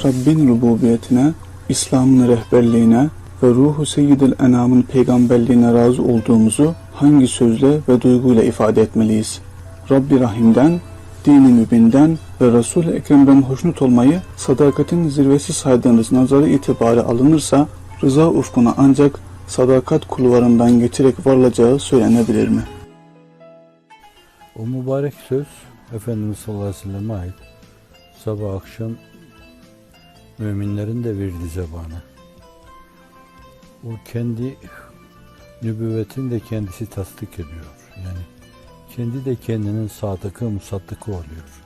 Rabbin rububiyetine, İslam'ın rehberliğine ve ruhu seyyidil enamın peygamberliğine razı olduğumuzu hangi sözle ve duyguyla ifade etmeliyiz? Rabbi Rahim'den, Din-i Mübin'den ve Resul-i Ekrem'den hoşnut olmayı sadakatin zirvesi saydığınız nazarı itibari alınırsa, rıza ufkuna ancak sadakat kulvarından geçerek varılacağı söylenebilir mi? O mübarek söz Efendimiz sallallahu aleyhi ve sellem'e ait. Sabah akşam müminlerin de virdi zebanı. O kendi nübüvvetini de kendisi tasdik ediyor. Yani kendi de kendinin sadıkı, musaddıkı oluyor.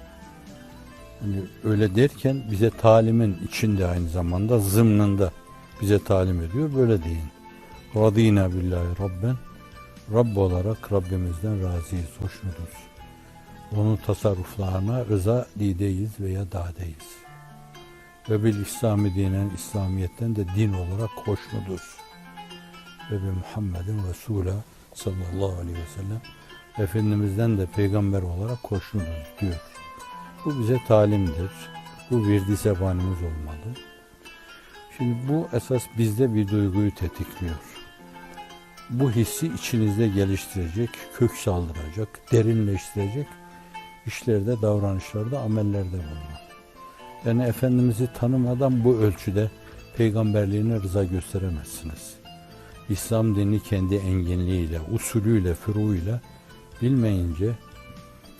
Yani öyle derken bize talimin içinde aynı zamanda zımnında bize talim ediyor. Böyle deyin. Radînâ billahi rabben. Rabb olarak Rabbimizden razıyız, hoşnutuz. Onun tasarruflarına rıza dideyiz veya dadeyiz. Ve bil İslami dinen, İslamiyet'ten de din olarak hoşnutuz. Ve bi Muhammedin Resul'a sallallahu aleyhi ve sellem Efendimiz'den de peygamber olarak hoşnutuz diyor. Bu bize talimdir. Bu virdi zebanimiz olmalı. Şimdi bu esas bizde bir duyguyu tetikliyor. Bu hissi içinizde geliştirecek, kök saldıracak, derinleştirecek işlerde, davranışlarda, amellerde bulunmak. Yani Efendimiz'i tanımadan bu ölçüde peygamberliğine rıza gösteremezsiniz. İslam dini kendi enginliğiyle, usulüyle, furuğuyla bilmeyince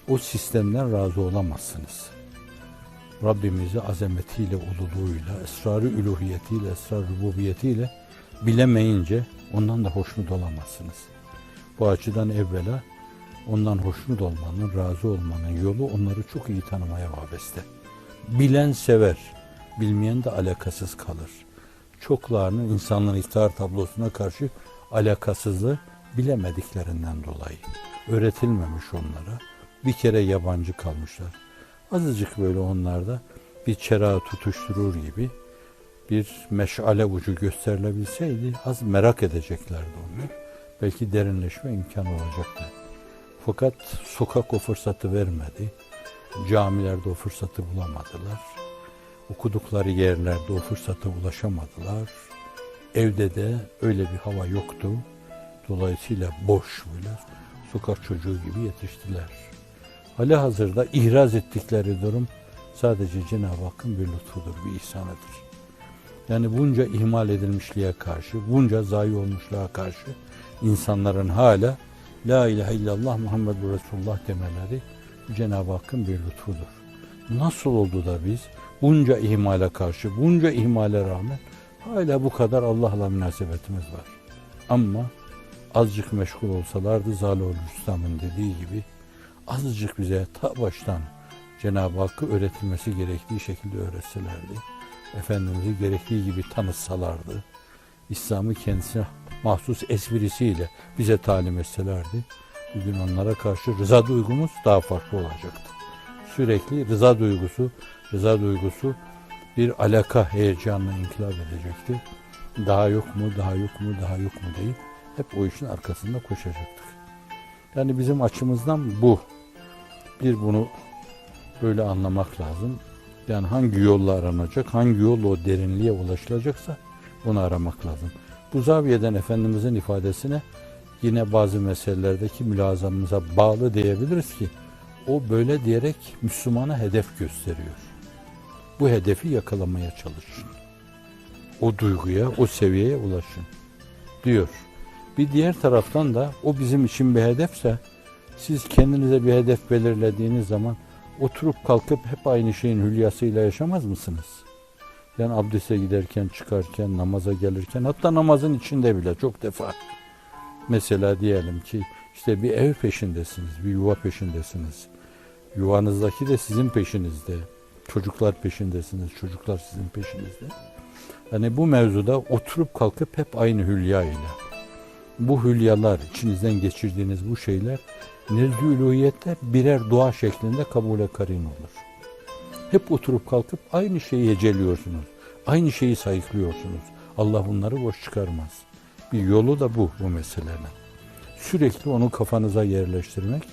o sistemden razı olamazsınız. Rabbimizi azametiyle, ululuğuyla, esrar-ı üluhiyetiyle, esrar-ı rububiyetiyle bilemeyince ondan da hoşnut olamazsınız. Bu açıdan evvela ondan hoşnut olmanın, razı olmanın yolu onları çok iyi tanımaya vabeste. Bilen sever, bilmeyen de alakasız kalır. Çoklarının insanların iftihar tablosuna karşı alakasızlığı bilemediklerinden dolayı. Öğretilmemiş onlara. Bir kere yabancı kalmışlar. Azıcık böyle onlarda bir çerağı tutuşturur gibi bir meşale ucu gösterilebilseydi az merak edeceklerdi onu. Belki derinleşme imkanı olacaktı. Fakat sokak o fırsatı vermedi. Camilerde o fırsatı bulamadılar. Okudukları yerlerde o fırsata ulaşamadılar. Evde de öyle bir hava yoktu. Dolayısıyla boş böyle sokak çocuğu gibi yetiştiler. Halihazırda ihraz ettikleri durum sadece Cenab-ı Hakk'ın bir lütfudur, bir ihsanıdır. Yani bunca ihmal edilmişliğe karşı, bunca zayi olmuşluğa karşı insanların hala La ilahe illallah Muhammedur Resulullah demeleri Cenab-ı Hakk'ın bir lütfudur. Nasıl oldu da biz bunca ihmale karşı, bunca ihmale rağmen hala bu kadar Allah'la münasebetimiz var. Ama azıcık meşgul olsalardı Zalâl-ı Rüstam'ın dediği gibi azıcık bize ta baştan Cenab-ı Hakk'ı öğretilmesi gerektiği şekilde öğretselerdi. Efendimiz'i gerektiği gibi tanıtsalardı. İslam'ı kendisine mahsus esprisiyle bize talim etselerdi. Bugün onlara karşı rıza duygumuz daha farklı olacaktı. Sürekli rıza duygusu bir alaka heyecanına inkılap edecekti. Daha yok mu, daha yok mu, daha yok mu deyip hep o işin arkasında koşacaktık. Yani bizim açımızdan bu. Bir bunu böyle anlamak lazım. Yani hangi yolla aranacak, hangi yolla o derinliğe ulaşılacaksa onu aramak lazım. Bu zaviyeden Efendimizin ifadesine yine bazı meselelerdeki mülazamımıza bağlı diyebiliriz ki o böyle diyerek Müslümana hedef gösteriyor. Bu hedefi yakalamaya çalışın. O duyguya, o seviyeye ulaşın diyor. Bir diğer taraftan da o bizim için bir hedefse siz kendinize bir hedef belirlediğiniz zaman oturup kalkıp hep aynı şeyin hülyasıyla yaşamaz mısınız? Yani abdeste giderken, çıkarken, namaza gelirken, hatta namazın içinde bile çok defa. Mesela diyelim ki işte bir ev peşindesiniz, bir yuva peşindesiniz. Yuvanızdaki de sizin peşinizde. Çocuklar peşindesiniz, çocuklar sizin peşinizde. Yani bu mevzuda oturup kalkıp hep aynı hülya ile. Bu hülyalar, içinizden geçirdiğiniz bu şeyler nezd-i uluhiyette birer dua şeklinde kabule karin olur. Hep oturup kalkıp aynı şeyi heceliyorsunuz. Aynı şeyi sayıklıyorsunuz. Allah bunları boş çıkarmaz. Bir yolu da bu meselenin. Sürekli onu kafanıza yerleştirmek,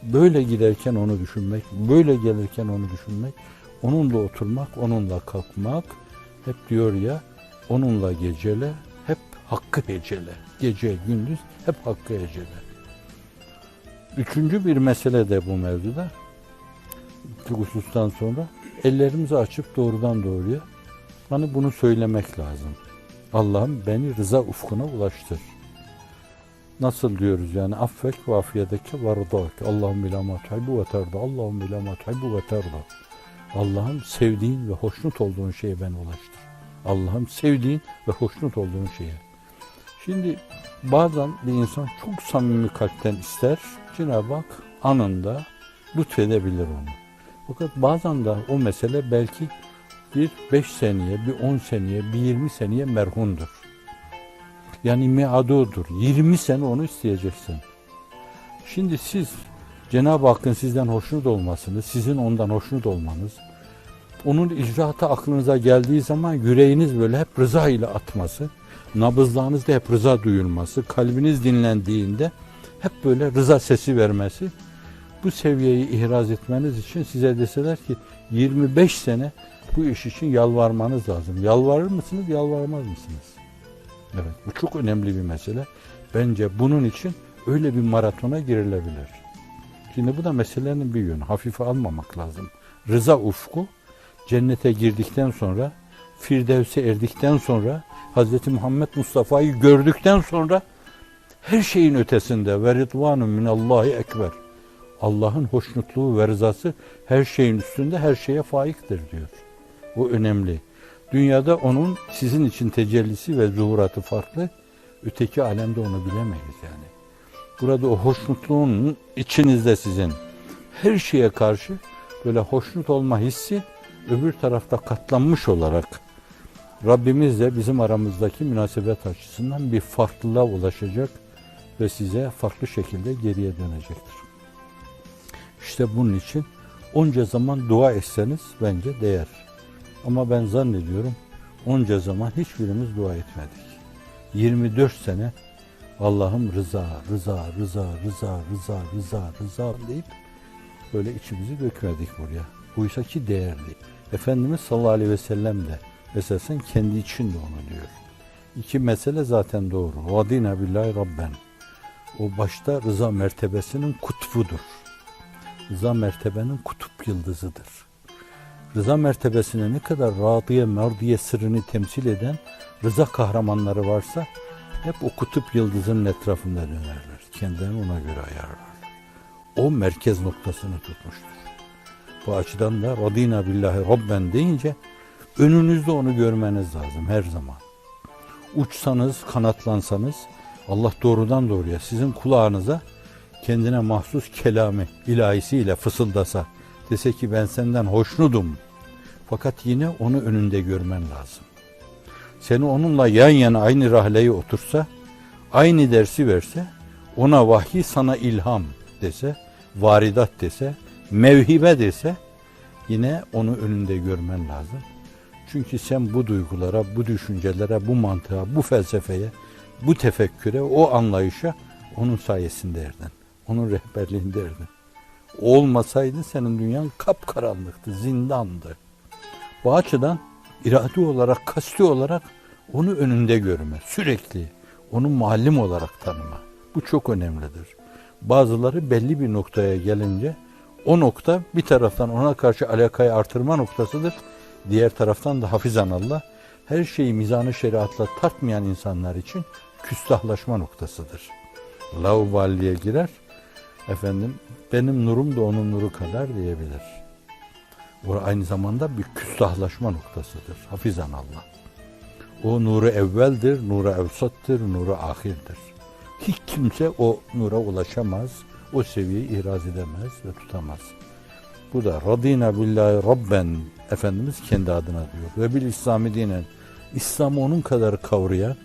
böyle giderken onu düşünmek, böyle gelirken onu düşünmek, onunla oturmak, onunla kalkmak, hep diyor ya, onunla gecele, hep hakkı hecele. Gece, gündüz hep hakkı hecele. Üçüncü bir mesele de bu mevzuda. Bu husustan sonra ellerimizi açıp doğrudan doğruya hani bunu söylemek lazım. Allah'ım beni rıza ufkuna ulaştır. Nasıl diyoruz yani? Affek ve afiyedeke ve rıdak. Allah'ım bila ma tuhibbu ve terda. Allah'ım bila ma tuhibbu ve terda. Allah'ım sevdiğin ve hoşnut olduğun şeye beni ulaştır. Allah'ım sevdiğin ve hoşnut olduğun şeye. Şimdi bazen bir insan çok samimi kalpten ister. Cenab-ı Hak anında lütfedebilir onu. Fakat bazen de o mesele belki bir 5 seneye, bir 10 seneye, bir 20 seneye merhundur. Yani miadudur. 20 sene onu isteyeceksin. Şimdi siz Cenab-ı Hakk'ın sizden hoşnut olmasını, sizin ondan hoşnut olmanız, onun icraatı aklınıza geldiği zaman yüreğiniz böyle hep rıza ile atması, nabızlarınızda hep rıza duyulması, kalbiniz dinlendiğinde hep böyle rıza sesi vermesi, bu seviyeyi ihraz etmeniz için size deseler ki 25 sene bu iş için yalvarmanız lazım. Yalvarır mısınız, yalvarmaz mısınız? Evet, bu çok önemli bir mesele. Bence bunun için öyle bir maratona girilebilir. Şimdi bu da meselenin bir yönü. Hafife almamak lazım. Rıza ufku, cennete girdikten sonra, Firdevs'e erdikten sonra, Hz. Muhammed Mustafa'yı gördükten sonra her şeyin ötesinde ve ridvanun minallahi ekber. Allah'ın hoşnutluğu ve rızası her şeyin üstünde, her şeye faiktir diyor. Bu önemli. Dünyada onun sizin için tecellisi ve zuhuratı farklı. Öteki alemde onu bilemeyiz yani. Burada o hoşnutluğun içinizde sizin her şeye karşı böyle hoşnut olma hissi öbür tarafta katlanmış olarak Rabbimizle bizim aramızdaki münasebet açısından bir farklılığa ulaşacak ve size farklı şekilde geriye dönecektir. İşte bunun için onca zaman dua etseniz bence değer. Ama ben zannediyorum onca zaman hiçbirimiz dua etmedik. 24 sene Allah'ım rıza, rıza, rıza, rıza, rıza, rıza, rıza deyip böyle içimizi dökmedik buraya. Oysa ki değerli. Efendimiz sallallahu aleyhi ve sellem de esasen kendi için de onu diyor. İki mesele zaten doğru. Radina billahi rabben. O başta rıza mertebesinin kutbudur. Rıza mertebenin kutup yıldızıdır. Rıza mertebesine ne kadar radiye, merdiye sırrını temsil eden rıza kahramanları varsa hep o kutup yıldızının etrafında dönerler. Kendilerini ona göre ayarlarlar. O merkez noktasını tutmuştur. Bu açıdan da Radina billahi rabben deyince önünüzde onu görmeniz lazım her zaman. Uçsanız, kanatlansanız Allah doğrudan doğruya sizin kulağınıza kendine mahsus kelamı ilahisiyle fısıldasa, dese ki ben senden hoşnudum. Fakat yine onu önünde görmen lazım. Seni onunla yan yana aynı rahleye otursa, aynı dersi verse, ona vahiy sana ilham dese, varidat dese, mevhibe dese, yine onu önünde görmen lazım. Çünkü sen bu duygulara, bu düşüncelere, bu mantığa, bu felsefeye, bu tefekküre, o anlayışa onun sayesinde erdin. Onun rehberliğinde erdin. Olmasaydı senin dünyan kapkaranlıktı, zindandı. Bu açıdan iradi olarak, kasti olarak onu önünde görme, sürekli onu muallim olarak tanıma. Bu çok önemlidir. Bazıları belli bir noktaya gelince o nokta bir taraftan ona karşı alakayı artırma noktasıdır. Diğer taraftan da hafizanallah her şeyi mizan-ı şeriatla tartmayan insanlar için küstahlaşma noktasıdır. Lauballiye girer, efendim benim nurum da onun nuru kadar diyebilir. O aynı zamanda bir küstahlaşma noktasıdır. Hafizanallah. O nuru evveldir, nuru evsattır, nuru ahirdir. Hiç kimse o nura ulaşamaz, o seviyeyi ihraz edemez ve tutamaz. Bu da Radina billahi rabben Efendimiz kendi adına diyor. Ve bil İslami dinen, İslam'ı onun kadar kavrayan,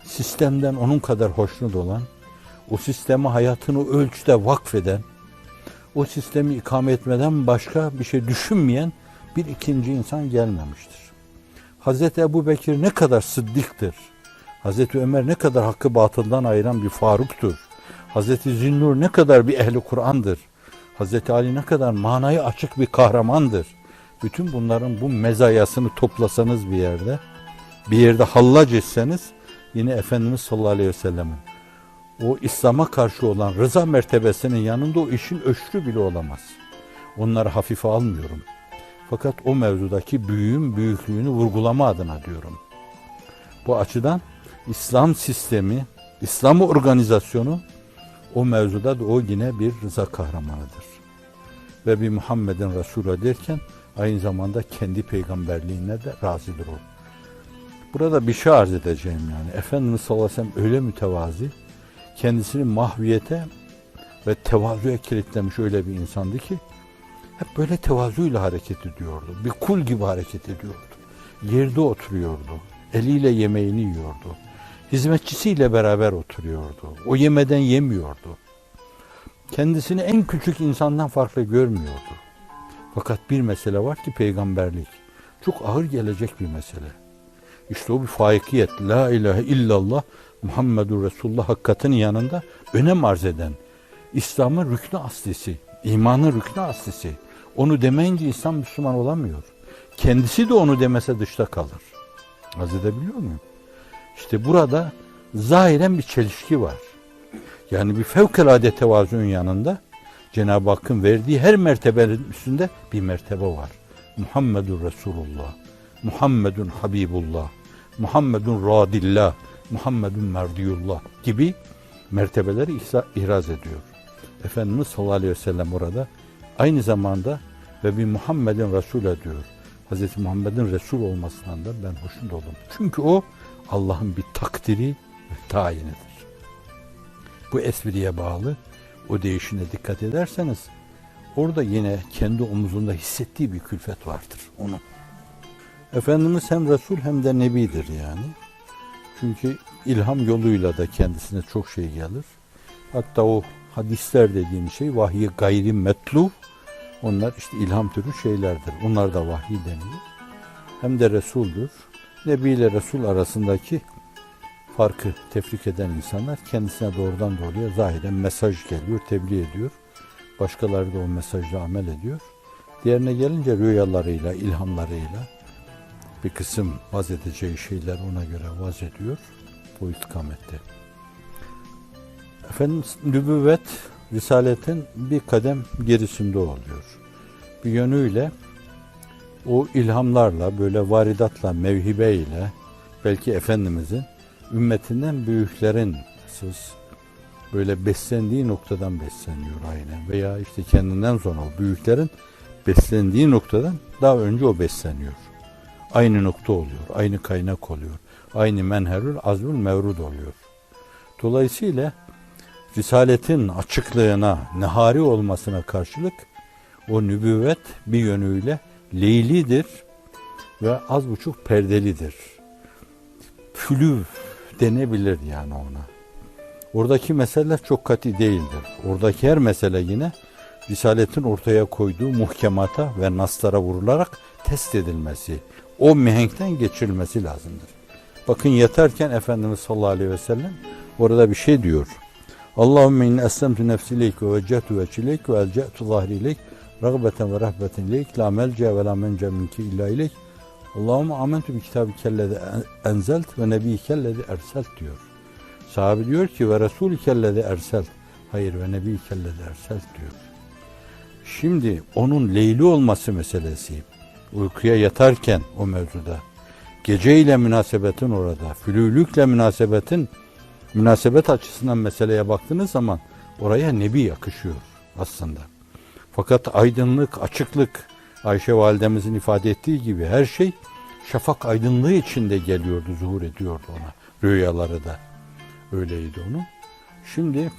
sistemden onun kadar hoşnut olan, o sisteme hayatını ölçüde vakfeden, o sistemi ikame etmeden başka bir şey düşünmeyen bir ikinci insan gelmemiştir. Hazreti Ebu Bekir ne kadar sıddıktır. Hazreti Ömer ne kadar hakkı batıldan ayıran bir Faruk'tur. Hazreti Zinnur ne kadar bir ehli Kur'an'dır. Hazreti Ali ne kadar manayı açık bir kahramandır. Bütün bunların bu mezayasını toplasanız bir yerde hallac etseniz yine Efendimiz sallallahu aleyhi ve sellem'in o İslam'a karşı olan rıza mertebesinin yanında o işin öşrü bile olamaz. Onları hafife almıyorum. Fakat o mevzudaki büyüğün büyüklüğünü vurgulama adına diyorum. Bu açıdan İslam sistemi, İslam organizasyonu o mevzuda da o yine bir rıza kahramanıdır. Ve bir Muhammed'in Resulü derken aynı zamanda kendi peygamberliğine de razıdır o. Burada bir şey arz edeceğim yani. Efendimiz sallallahu aleyhi ve sellem öyle mütevazi, kendisini mahviyete ve tevazuya kilitlemiş öyle bir insandı ki hep böyle tevazuyla hareket ediyordu. Bir kul gibi hareket ediyordu. Yerde oturuyordu. Eliyle yemeğini yiyordu. Hizmetçisiyle beraber oturuyordu. O yemeden yemiyordu. Kendisini en küçük insandan farklı görmüyordu. Fakat bir mesele var ki peygamberlik. Çok ağır gelecek bir mesele. İşte o bir faikiyet. La ilahe illallah Muhammedur Resulullah hakikatinin yanında önem arz eden, İslam'ın rüknü aslisi, imanın rüknü aslisi. Onu demeyince insan Müslüman olamıyor. Kendisi de onu demese dışta kalır. Arz edebiliyor muyum? İşte burada zahiren bir çelişki var. Yani bir fevkalade tevazuun yanında Cenab-ı Hakk'ın verdiği her mertebenin üstünde bir mertebe var. Muhammedur Resulullah, Muhammedun Habibullah, Muhammedun Radillah, Muhammedun Merdiyullah gibi mertebeleri ihraz ediyor. Efendimiz sallallahu aleyhi ve sellem orada aynı zamanda ve bir Muhammed'in Resul ediyor. Hz. Muhammed'in Resul olmasından da ben hoşnut oldum. Çünkü o Allah'ın bir takdiri ve tayinidir. Bu espriye bağlı o değişine dikkat ederseniz orada yine kendi omuzunda hissettiği bir külfet vardır onun. Efendimiz hem Resul hem de Nebidir yani. Çünkü ilham yoluyla da kendisine çok şey gelir. Hatta o hadisler dediğim şey vahiy gayri metlu. Onlar işte ilham türü şeylerdir. Onlar da vahiy deniyor. Hem de Resul'dür. Nebi ile Resul arasındaki farkı tefrik eden insanlar kendisine doğrudan doğruya zahiren mesaj geliyor, tebliğ ediyor. Başkaları da o mesajla amel ediyor. Diğerine gelince rüyalarıyla, ilhamlarıyla bir kısım vaz edeceği şeyler ona göre vaz ediyor bu istikamette. Efendim nübüvvet, risaletin bir kadem gerisinde oluyor. Bir yönüyle o ilhamlarla, böyle varidatla, mevhibeyle belki Efendimizin ümmetinden büyüklerin böyle beslendiği noktadan besleniyor aynen. Veya işte kendinden sonra o büyüklerin beslendiği noktadan daha önce o besleniyor. Aynı nokta oluyor, aynı kaynak oluyor. Aynı menherül azmül mevrud oluyor. Dolayısıyla Risaletin açıklığına, nehari olmasına karşılık o nübüvvet bir yönüyle leylidir ve az buçuk perdelidir. Fülüv denebilir yani ona. Oradaki meseleler çok katı değildir. Oradaki her mesele yine Risaletin ortaya koyduğu muhkemata ve naslara vurularak test edilmesi, o mihenkten geçirilmesi lazımdır. Bakın yatarken Efendimiz sallallahu aleyhi ve sellem orada bir şey diyor. Allahümme inni eslemtu nefsi ileyk ve veccehtu veçileyk ve elce'tu zahri ileyk rağbeten ve rahbeten ileyk la melce ve la mence minki illa ileyk Allahümme amentu bi kitabikellezi enzelt ve nebiyikellezi erselt diyor. Sahabe diyor ki ve resulikellezi erselt. Hayır ve nebiyikellezi erselt diyor. Şimdi onun leyli olması meselesi uykuya yatarken o mevzuda geceyle münasebetin orada fülülükle münasebet açısından meseleye baktığınız zaman oraya nebi yakışıyor aslında. Fakat aydınlık, açıklık Ayşe validemizin ifade ettiği gibi her şey şafak aydınlığı içinde geliyordu, zuhur ediyordu ona. Rüyaları da öyleydi onun. Şimdi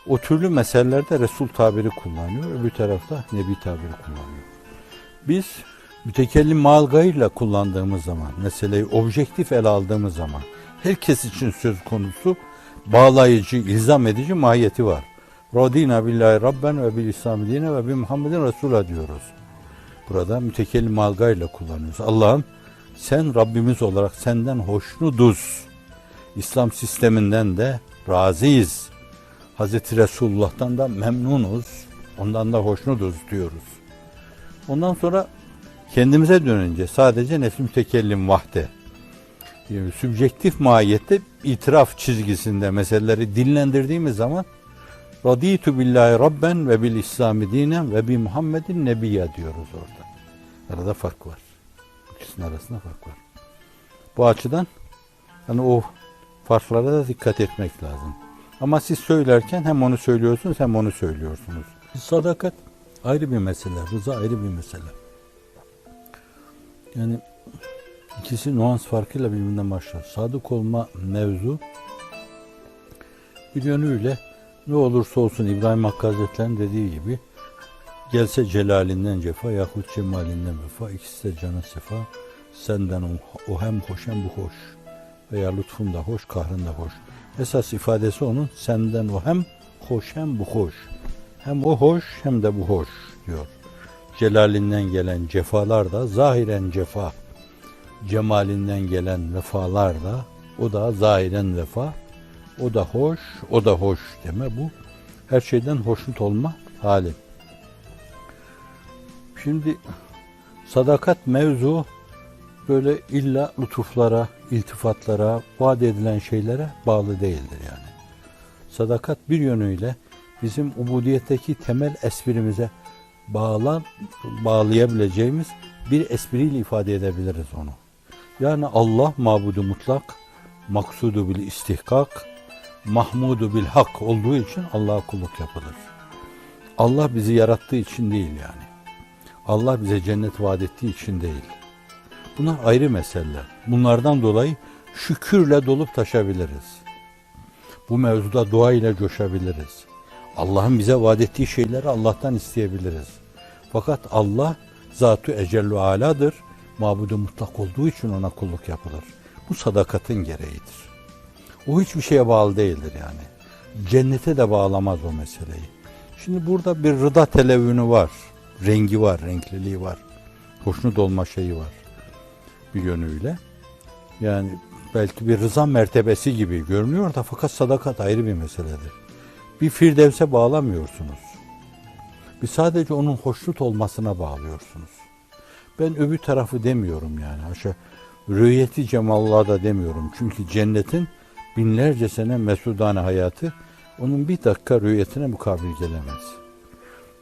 o türlü meselelerde Resul tabiri kullanıyor, öbür tarafta Nebi tabiri kullanıyor. Biz mütekellim mal gayrıyla kullandığımız zaman, meseleyi objektif ele aldığımız zaman herkes için söz konusu bağlayıcı, ilzam edici mahiyeti var. Radina billahi rabben ve bil İslam dine ve bi Muhammedin Resul'a diyoruz. Burada mütekellim mal gayrıyla kullanıyoruz. Allah'ım sen Rabbimiz olarak senden hoşnutuz. İslam sisteminden de razıyız. Hazreti Resulullah'tan da memnunuz, ondan da hoşnutuz diyoruz. Ondan sonra kendimize dönünce sadece nefs-i mütekellim vahde, yani sübjektif mahiyette itiraf çizgisinde meseleleri dinlendirdiğimiz zaman Raditu billahi rabben ve bil İslami dinen ve bi Muhammedin nebiyya diyoruz orada. Arada fark var. İkisinin arasında fark var. Bu açıdan hani o farklara da dikkat etmek lazım. Ama siz söylerken hem onu söylüyorsunuz hem onu söylüyorsunuz. Sadakat ayrı bir mesele, rıza ayrı bir mesele. Yani ikisi nuans farkıyla birbirinden başlar. Sadık olma mevzu bir yönüyle ne olursa olsun İbrahim Hakkı Hazretleri'nin dediği gibi gelse celalinden cefa yahut cemalinden vefa, ikisi de canın sefa, senden o hem hoş hem bu hoş veya lütfun da hoş, kahrın da hoş. Esas ifadesi onun senden o hem hoş hem bu hoş. Hem o hoş hem de bu hoş diyor. Celalinden gelen cefalar da zahiren cefa. Cemalinden gelen vefalar da o da zahiren vefa. O da hoş, o da hoş deme bu. Her şeyden hoşnut olma hali. Şimdi sadakat mevzu böyle illa lütuflara, iltifatlara, vaat edilen şeylere bağlı değildir yani. Sadakat bir yönüyle bizim ubudiyetteki temel esprimize bağlayabileceğimiz bir espriyle ifade edebiliriz onu. Yani Allah mabudu mutlak, maksudu bil istihkak, mahmudu bil hak olduğu için Allah'a kulluk yapılır. Allah bizi yarattığı için değil yani. Allah bize cennet vaat ettiği için değil. Bunlar ayrı meseleler. Bunlardan dolayı şükürle dolup taşabiliriz. Bu mevzuda dua ile coşabiliriz. Allah'ın bize vaat ettiği şeyleri Allah'tan isteyebiliriz. Fakat Allah Zat-ı Ecellu Ala'dır. Mabudu mutlak olduğu için ona kulluk yapılır. Bu sadakatin gereğidir. O hiçbir şeye bağlı değildir yani. Cennete de bağlamaz o meseleyi. Şimdi burada bir rıda televünü var. Rengi var, renkliliği var. Hoşnut olma şeyi var. Bir yönüyle. Yani belki bir rıza mertebesi gibi görünüyor da fakat sadakat ayrı bir meseledir. Bir firdevse bağlamıyorsunuz. Bir sadece onun hoşnut olmasına bağlıyorsunuz. Ben öbür tarafı demiyorum yani. Haşa rüyeti cemallah da demiyorum. Çünkü cennetin binlerce sene mesudane hayatı onun bir dakika rüyetine mukabil gelemez.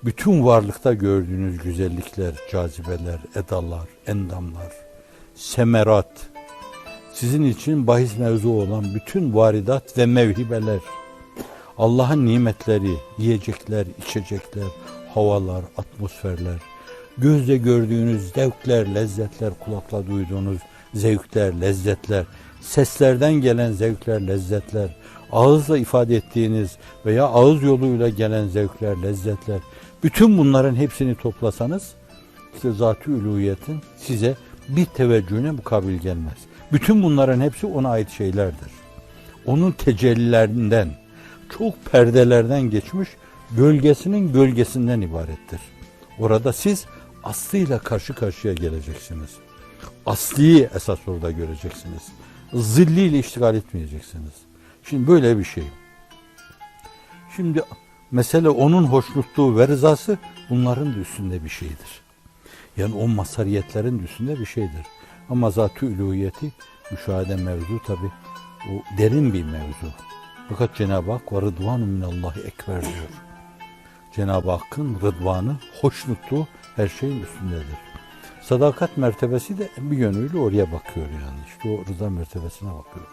Bütün varlıkta gördüğünüz güzellikler, cazibeler, edalar, endamlar, semerat, sizin için bahis mevzu olan bütün varidat ve mevhibeler, Allah'ın nimetleri, yiyecekler, içecekler, havalar, atmosferler, gözle gördüğünüz zevkler, lezzetler, kulakla duyduğunuz zevkler, lezzetler, seslerden gelen zevkler, lezzetler, ağızla ifade ettiğiniz veya ağız yoluyla gelen zevkler, lezzetler, bütün bunların hepsini toplasanız, işte Zat-ı Uluhiyet'in size bir teveccühüne mukabil gelmez. Bütün bunların hepsi ona ait şeylerdir. Onun tecellilerinden, çok perdelerden geçmiş, gölgesinin gölgesinden ibarettir. Orada siz aslıyla karşı karşıya geleceksiniz. Asliyi esas orada göreceksiniz. Zilliyle iştigal etmeyeceksiniz. Şimdi böyle bir şey. Şimdi mesele onun hoşnutluğu ve rızası bunların da üstünde bir şeydir. Yani o masariyetlerin üstünde bir şeydir. Ama Zat-ı Uluhiyeti müşahede mevzu tabi o derin bir mevzu. Fakat Cenab-ı Hak ve rıdvanu minallahi ekber diyor. Cenab-ı Hakk'ın rıdvanı, hoşnutluğu her şeyin üstündedir. Sadakat mertebesi de bir yönüyle oraya bakıyor yani. İşte o rıza mertebesine bakıyor.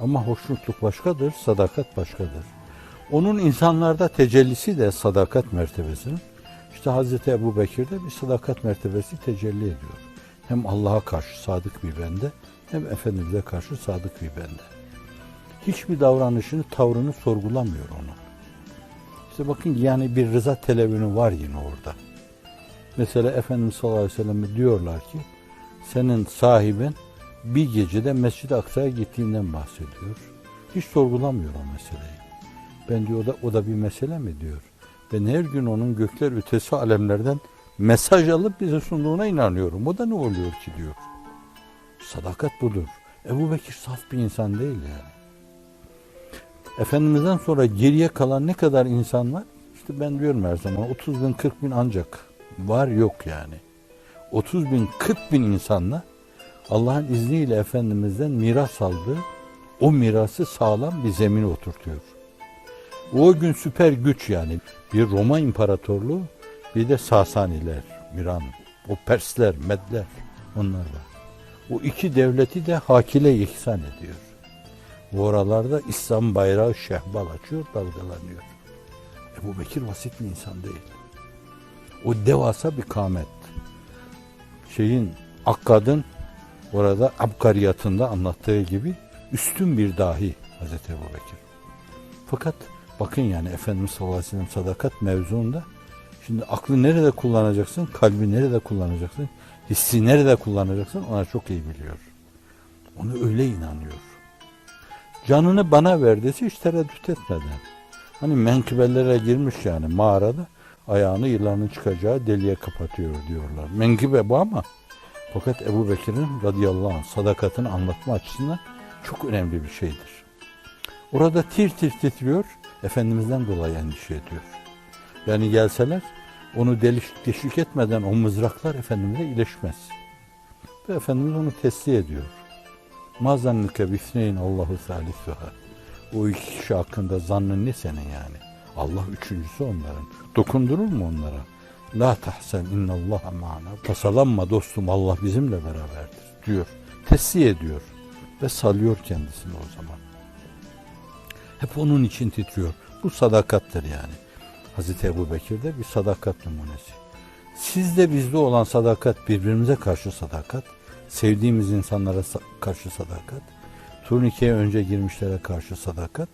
Ama hoşnutluk başkadır, sadakat başkadır. Onun insanlarda tecellisi de sadakat mertebesinin. İşte Hazreti Ebu Bekir'de bir sadakat mertebesi tecelli ediyor. Hem Allah'a karşı sadık bir bende, hem Efendimiz'e karşı sadık bir bende. Hiçbir davranışını, tavrını sorgulamıyor onu. İşte bakın yani bir rıza televünü var yine orada. Mesela Efendimiz sallallahu aleyhi ve sellem'e diyorlar ki, senin sahibin bir gecede Mescid-i Aksa'ya gittiğinden bahsediyor. Hiç sorgulamıyor o meseleyi. Ben diyor o da bir mesele mi diyor. Ben her gün onun gökler ötesi alemlerden mesaj alıp bize sunduğuna inanıyorum. O da ne oluyor ki diyor. Sadakat budur. Ebu Bekir saf bir insan değil yani. Efendimiz'den sonra geriye kalan ne kadar insan var? İşte ben diyorum her zaman 30 bin 40 bin ancak var, yok yani. 30 bin 40 bin insanla Allah'ın izniyle Efendimiz'den miras aldığı o mirası sağlam bir zemine oturtuyor. O gün süper güç yani. Bir Roma İmparatorluğu, bir de Sasaniler, İran, o Persler, Medler, onlar var. O iki devleti de hakile ihsan ediyor. Oralarda İslam bayrağı şehbal açıyor, dalgalanıyor. Ebu Bekir basit bir insan değil. O devasa bir kâmet. Akkad'ın orada Abkariyatında anlattığı gibi üstün bir dahi Hazreti Ebu Bekir. Fakat bakın yani Efendimiz sallallahu aleyhi ve sellem sadakat mevzuunda şimdi aklı nerede kullanacaksın, kalbi nerede kullanacaksın, hissi nerede kullanacaksın ona çok iyi biliyor. Onu öyle inanıyor. Canını bana ver dese hiç tereddüt etmeden. Hani menkıbelere girmiş yani mağarada ayağını yılanın çıkacağı deliğe kapatıyor diyorlar. Menkıbe bu ama fakat Ebu Bekir'in radıyallahu anh sadakatini anlatma açısından çok önemli bir şeydir. Orada tir tir titriyor, Efendimiz'den dolayı endişe ediyor. Yani gelseler onu deşik etmeden o mızraklar Efendimiz'e iyileşmez. Ve Efendimiz onu teslim ediyor. Mazannike bifneyn Allahu salisuha. O iki kişi hakkında zannın ne senin yani? Allah üçüncüsü onların. Dokundurur mu onlara? La tahsen innallaha ma'ana. Tasalanma dostum, Allah bizimle beraberdir diyor. Teslim ediyor ve salıyor kendisini o zaman. Hep onun için titriyor. Bu sadakattır yani. Hazreti Ebu Bekir'de bir sadakat numunesi. Sizde bizde olan sadakat, birbirimize karşı sadakat, sevdiğimiz insanlara karşı sadakat, turnikeye önce girmişlere karşı sadakat,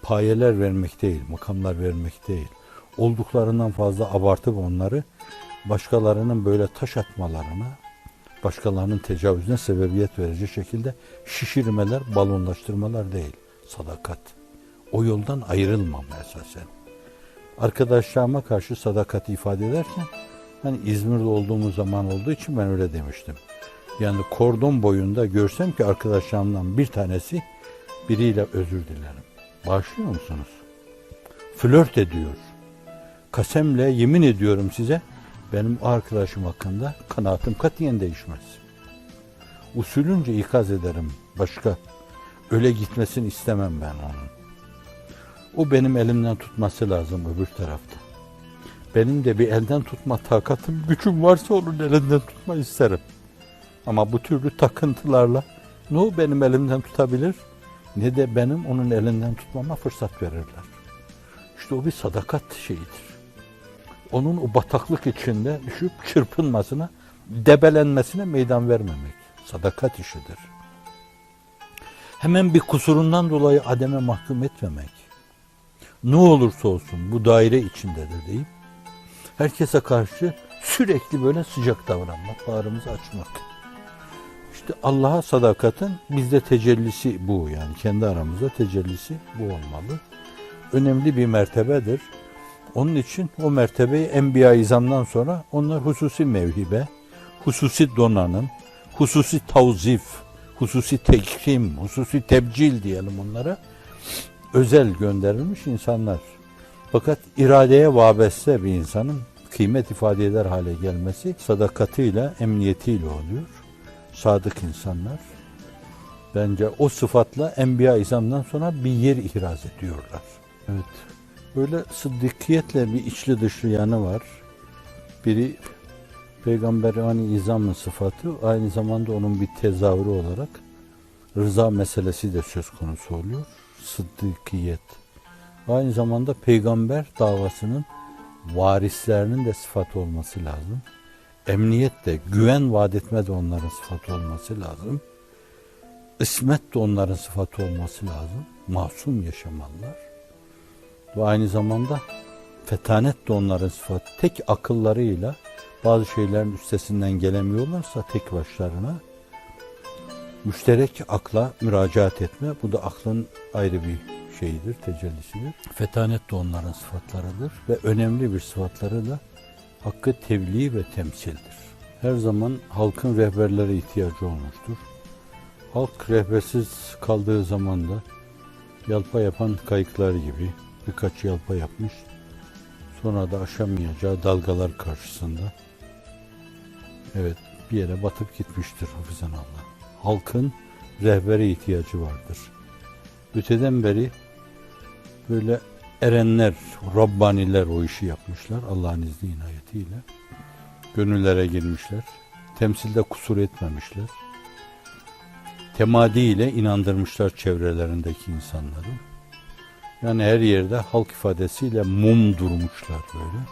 payeler vermek değil, makamlar vermek değil, olduklarından fazla abartıp onları başkalarının böyle taş atmalarına, başkalarının tecavüzüne sebebiyet verecek şekilde şişirmeler, balonlaştırmalar değil, sadakat. O yoldan ayrılmam esasen. Arkadaşlarıma karşı sadakat ifade ederken, hani İzmir'de olduğumuz zaman olduğu için ben öyle demiştim. Yani kordon boyunda görsem ki arkadaşlarımdan bir tanesi biriyle özür dilerim. Bağışlıyor musunuz? Flört ediyor. Kasemle yemin ediyorum size, benim arkadaşım hakkında kanaatim katiyen değişmez. Usulünce ikaz ederim. Başka öyle gitmesini istemem ben onun. O benim elimden tutması lazım öbür tarafta. Benim de bir elden tutma takatım, gücüm varsa onun elinden tutma isterim. Ama bu türlü takıntılarla ne o benim elimden tutabilir, ne de benim onun elinden tutmama fırsat verirler. İşte o bir sadakat şeyidir. Onun o bataklık içinde düşüp çırpınmasına, debelenmesine meydan vermemek. Sadakat işidir. Hemen bir kusurundan dolayı ademe mahkum etmemek. Ne olursa olsun bu daire içindedir deyip herkese karşı sürekli böyle sıcak davranmak, bağrımızı açmak. İşte Allah'a sadakatin bizde tecellisi bu yani kendi aramızda tecellisi bu olmalı. Önemli bir mertebedir. Onun için o mertebeyi Enbiya-i İzam'dan sonra onlar hususi mevhibe, hususi donanım, hususi tavzif, hususi tekrim, hususi tebcil diyelim onlara. Özel gönderilmiş insanlar. Fakat iradeye vabeste bir insanın kıymet ifade eder hale gelmesi sadakatiyle, emniyetiyle oluyor. Sadık insanlar. Bence o sıfatla Enbiya-i İzam'dan sonra bir yer ihraz ediyorlar. Evet. Böyle sıddıkiyetle bir içli dışlı yanı var. Biri Peygamber-i İzam'ın sıfatı, aynı zamanda onun bir tezahürü olarak rıza meselesi de söz konusu oluyor. Sıddıkiyet. Aynı zamanda peygamber davasının varislerinin de sıfatı olması lazım. Emniyet de, güven vaat etme de onların sıfatı olması lazım. İsmet de onların sıfatı olması lazım. Masum yaşamalılar. Ve aynı zamanda fetanet de onların sıfatı. Tek akıllarıyla bazı şeylerin üstesinden gelemiyorlarsa tek başlarına müşterek akla müracaat etme. Bu da aklın ayrı bir şeyidir, tecellisidir. Fetanet de onların sıfatlarıdır ve önemli bir sıfatları da hakkı tebliğ ve temsildir. Her zaman halkın rehberlere ihtiyacı olmuştur. Halk rehbersiz kaldığı zaman da Yalpa yapan kayıklar gibi birkaç yalpa yapmış. Sonra da aşamayacağı dalgalar karşısında evet bir yere batıp gitmiştir hafizanallah. Halkın rehbere ihtiyacı vardır. Öteden beri böyle erenler, Rabbaniler o işi yapmışlar Allah'ın izni inayetiyle. Gönüllere girmişler. Temsilde kusur etmemişler. Temadi ile inandırmışlar çevrelerindeki insanları. Yani her yerde halk ifadesiyle mum durmuşlar böyle.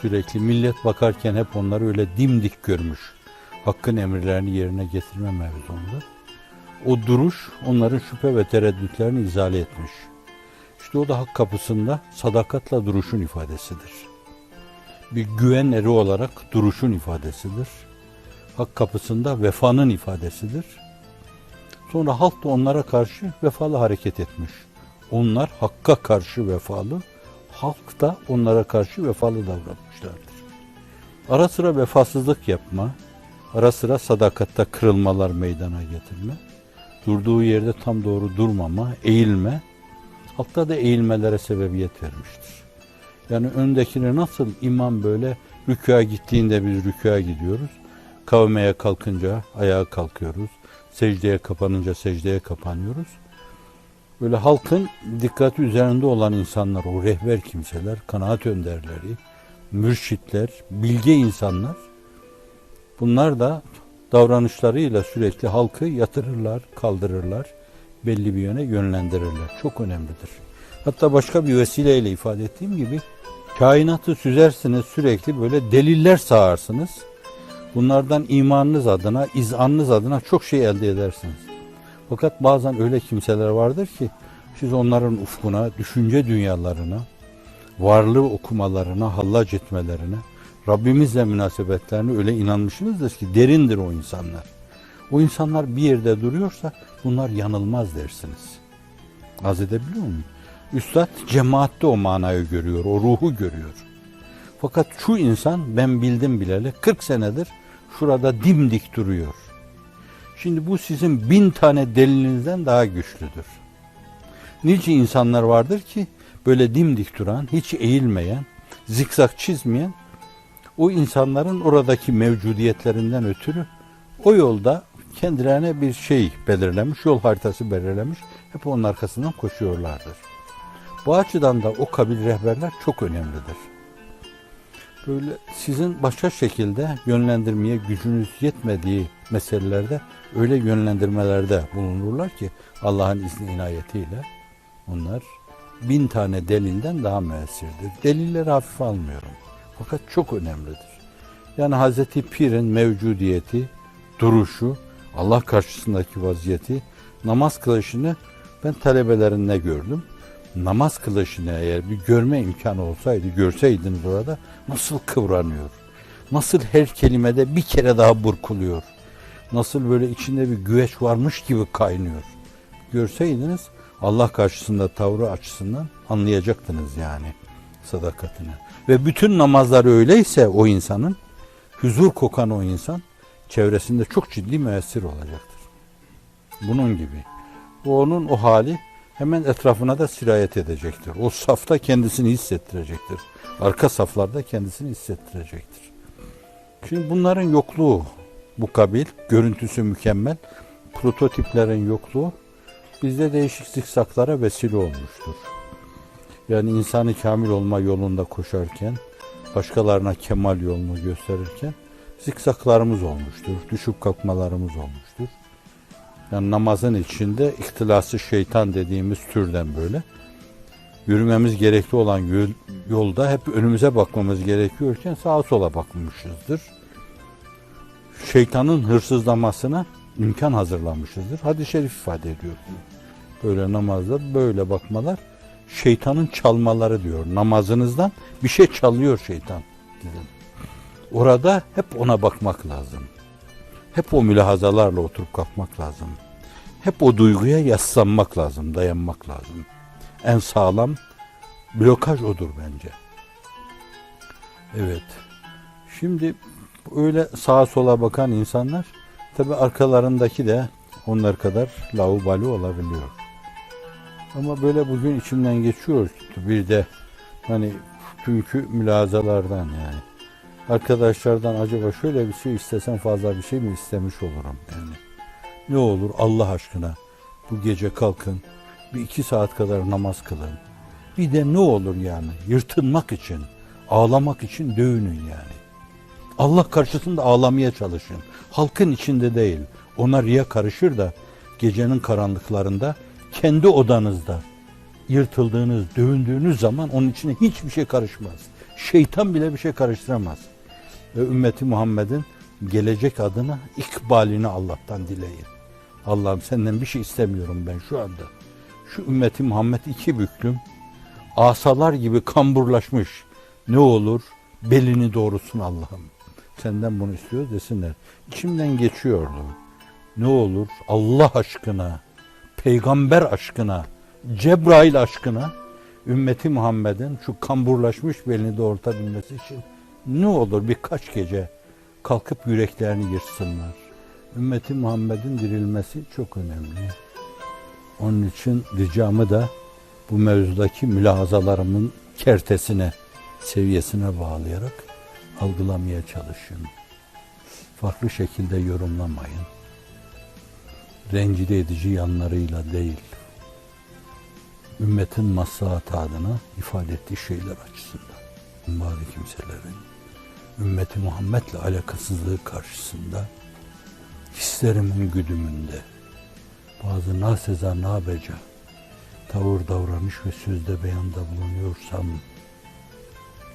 Sürekli millet bakarken hep onları öyle dimdik görmüş. Hakkın emirlerini yerine getirme mevzunda. O duruş onların şüphe ve tereddütlerini izale etmiş. İşte o da hak kapısında sadakatla duruşun ifadesidir. Bir güven eri olarak duruşun ifadesidir. Hak kapısında vefanın ifadesidir. Sonra halk da onlara karşı vefalı hareket etmiş. Onlar hakka karşı vefalı, halk da onlara karşı vefalı davranmışlardır. Ara sıra vefasızlık yapma, ara sıra sadakatta kırılmalar meydana getirme, durduğu yerde tam doğru durmama, eğilme, halkta da eğilmelere sebebiyet vermiştir. Yani öndekine nasıl imam böyle rükûa gittiğinde biz rükûa gidiyoruz, kavmeye kalkınca ayağa kalkıyoruz, secdeye kapanınca secdeye kapanıyoruz. Böyle halkın dikkati üzerinde olan insanlar, o rehber kimseler, kanaat önderleri, mürşitler, bilge insanlar, bunlar da davranışlarıyla sürekli halkı yatırırlar, kaldırırlar, belli bir yöne yönlendirirler. Çok önemlidir. Hatta başka bir vesileyle ifade ettiğim gibi, kainatı süzersiniz, sürekli böyle deliller sağarsınız. Bunlardan imanınız adına, izanınız adına çok şey elde edersiniz. Fakat bazen öyle kimseler vardır ki siz onların ufkuna, düşünce dünyalarına, varlığı okumalarına, hallac etmelerine, Rabbimizle münasebetlerine öyle inanmışsınızdır ki derindir o insanlar. O insanlar bir yerde duruyorsa bunlar yanılmaz dersiniz. Az edebiliyor muyum? Üstad cemaatte o manayı görüyor, o ruhu görüyor. Fakat şu insan ben bildim bileli 40 senedir şurada dimdik duruyor. Şimdi bu sizin 1000 tane delilinizden daha güçlüdür. Nice insanlar vardır ki böyle dimdik duran, hiç eğilmeyen, zikzak çizmeyen, o insanların oradaki mevcudiyetlerinden ötürü o yolda kendilerine bir şey belirlemiş, yol haritası belirlemiş, hep onun arkasından koşuyorlardır. Bu açıdan da o kabil rehberler çok önemlidir. Böyle sizin başka şekilde yönlendirmeye gücünüz yetmediği meselelerde öyle yönlendirmelerde bulunurlar ki Allah'ın izni inayetiyle onlar 1000 tane delilden daha müessirdir. Delilleri hafife almıyorum. Fakat çok önemlidir. Yani Hazreti Pir'in mevcudiyeti, duruşu, Allah karşısındaki vaziyeti, namaz kılışını ben talebelerinde gördüm. Namaz kılışını eğer bir görme imkanı olsaydı, görseydiniz orada nasıl kıvranıyor, nasıl her kelimede bir kere daha burkuluyor, nasıl böyle içinde bir güveç varmış gibi kaynıyor. Görseydiniz Allah karşısında tavrı açısından anlayacaktınız yani sadakatini. Ve bütün namazlar öyleyse o insanın, huzur kokan o insan çevresinde çok ciddi müessir olacaktır. Bunun gibi. Onun o hali hemen etrafına da sirayet edecektir. O safta kendisini hissettirecektir. Arka saflarda kendisini hissettirecektir. Şimdi bunların yokluğu, bu kabil, görüntüsü mükemmel, prototiplerin yokluğu bizde değişik zikzaklara vesile olmuştur. Yani insanı kamil olma yolunda koşarken, başkalarına kemal yolunu gösterirken zikzaklarımız olmuştur, düşüp kalkmalarımız olmuştur. Yani namazın içinde ihtilası şeytan dediğimiz türden böyle yürümemiz gerekli olan yolda hep önümüze bakmamız gerekiyorken sağa sola bakmışızdır. Şeytanın hırsızlamasına imkan hazırlamışızdır. Hadis-i şerif ifade ediyor. Böyle namazda böyle bakmalar şeytanın çalmaları diyor. Namazınızdan bir şey çalıyor şeytan. Dedim. Orada hep ona bakmak lazım. Hep o mülahazalarla oturup kalkmak lazım. Hep o duyguya yaslanmak lazım, dayanmak lazım. En sağlam blokaj odur bence. Evet. Şimdi öyle sağa sola bakan insanlar tabi arkalarındaki de onlar kadar laubali olabiliyor. Ama böyle bugün içimden geçiyor ki bir de hani dünkü mülazalardan yani. Arkadaşlardan acaba şöyle bir şey istesem fazla bir şey mi istemiş olurum yani. Ne olur Allah aşkına bu gece kalkın bir 2 saat kadar namaz kılın. Bir de ne olur yani yırtınmak için, ağlamak için dövünün yani. Allah karşısında ağlamaya çalışın. Halkın içinde değil. Ona riya karışır da gecenin karanlıklarında kendi odanızda yırtıldığınız, dövündüğünüz zaman onun içine hiçbir şey karışmaz. Şeytan bile bir şey karıştıramaz. Ve ümmeti Muhammed'in gelecek adına ikbalini Allah'tan dileyin. Allah'ım senden bir şey istemiyorum ben şu anda. Şu ümmeti Muhammed 2 büklüm, asalar gibi kamburlaşmış. Ne olur belini doğrusun Allah'ım. Senden bunu istiyoruz desinler. İçimden geçiyordu. Ne olur Allah aşkına, peygamber aşkına, Cebrail aşkına ümmeti Muhammed'in şu kamburlaşmış belini doğrultabilmesi için ne olur birkaç gece kalkıp yüreklerini yırtsınlar. Ümmeti Muhammed'in dirilmesi çok önemli. Onun için ricamı da bu mevzudaki mülahazalarımın kertesine, seviyesine bağlayarak algılamaya çalışın. Farklı şekilde yorumlamayın. Rencide edici yanlarıyla değil, ümmetin maslahatı adına ifade ettiği şeyler açısından. Bazı kimselerin ümmeti Muhammed'le alakasızlığı karşısında hislerimin güdümünde bazı naseza nabeca tavır davranış ve sözde beyanda bulunuyorsam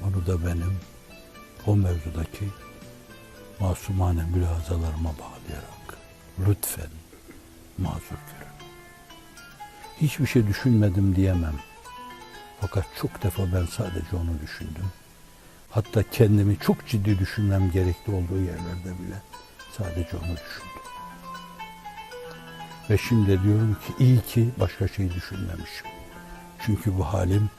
onu da benim o mevzudaki masumane mülahazalarıma bağlayarak lütfen mazur görün. Hiçbir şey düşünmedim diyemem. Fakat çok defa ben sadece onu düşündüm. Hatta kendimi çok ciddi düşünmem gerekli olduğu yerlerde bile sadece onu düşündüm. Ve şimdi diyorum ki iyi ki başka şey düşünmemişim. Çünkü bu halim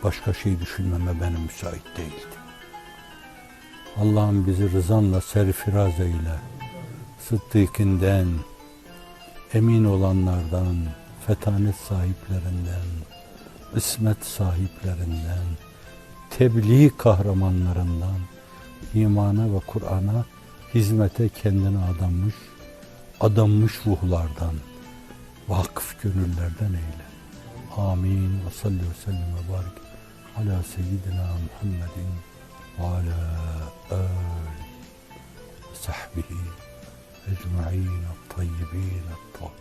başka şey düşünmeme benim müsait değildi. Allah'ım bizi rızanla serfiraz eyle. Sıddık'inden, emin olanlardan, fetanet sahiplerinden, ismet sahiplerinden, tebliğ kahramanlarından, imana ve Kur'an'a hizmete kendini adanmış ruhlardan, vakıf gönüllerden eyle. Amin. Ve salli ve sellem ve barik ala seyyidina Muhammedin ve ala âli ve sahbihi ecma'in at-tayyibin at-tahir.